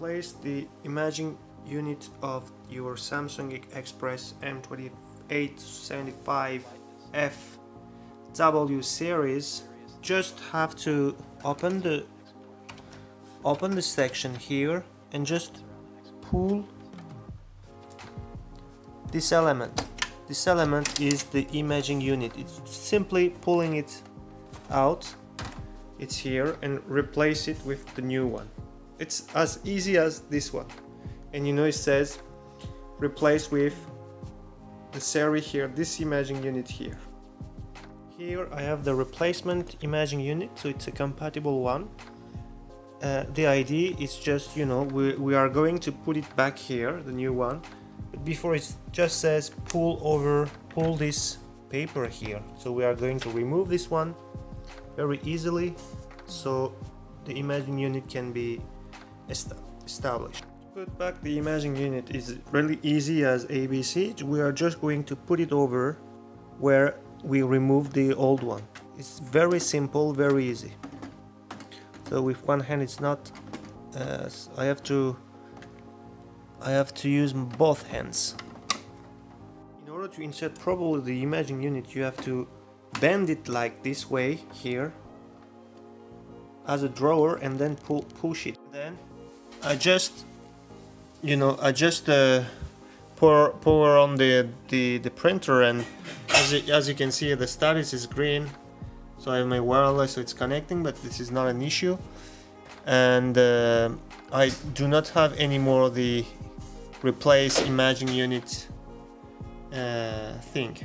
replace the imaging unit of your Samsung Xpress M2875FW series, just have to open the section here and just pull this element. This element is the imaging unit. It's simply pulling it out. It's here, and replace it with the new one. It's as easy as this one. And you know, it says replace with the series here, this imaging unit here. Here I have the replacement imaging unit, so it's a compatible one. The idea is just, you know, we are going to put it back here, the new one, but before it just says pull this paper here. So we are going to remove this one very easily, so the imaging unit can be established. To put back the imaging unit is really easy as ABC. We are just going to put it over where we removed the old one. It's very simple, very easy. So with one hand it's not, I have to use both hands. In order to insert properly the imaging unit, you have to bend it like this way here as a drawer, and then push it. Then I just, you know, pour on the printer, and as you can see, the status is green. So I have my wireless, so it's connecting, but this is not an issue. And I do not have any more the replace imaging unit thing.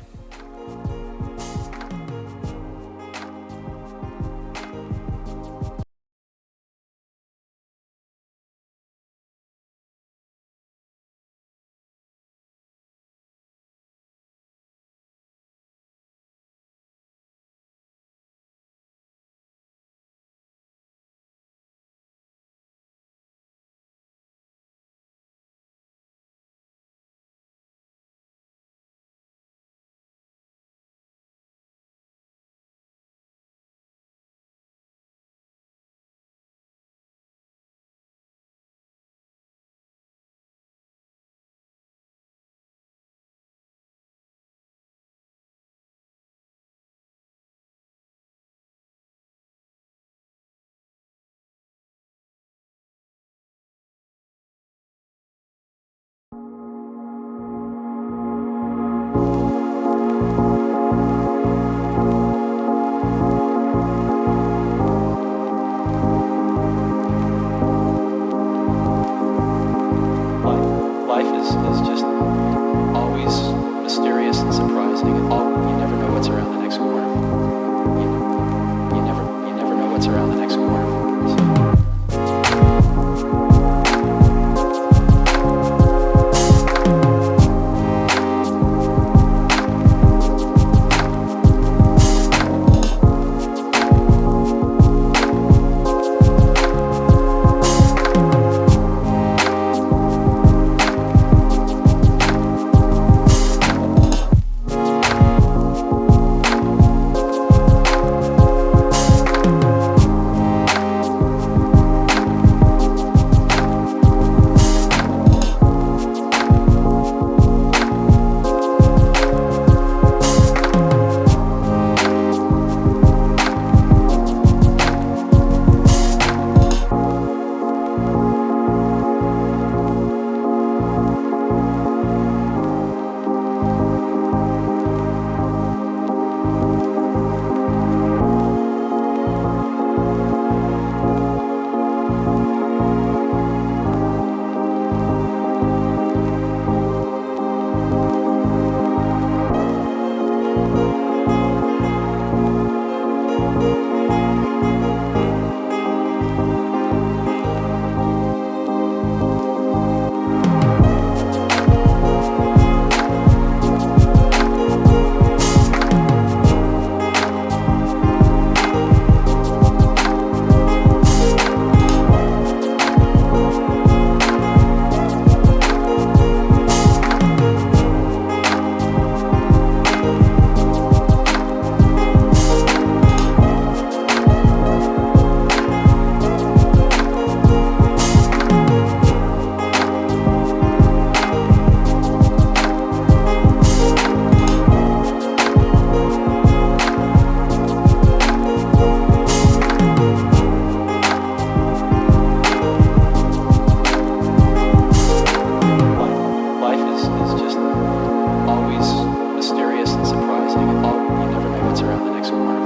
is just always mysterious and surprising. You never know what's around the next corner.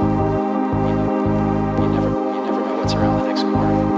You never know what's around the next corner.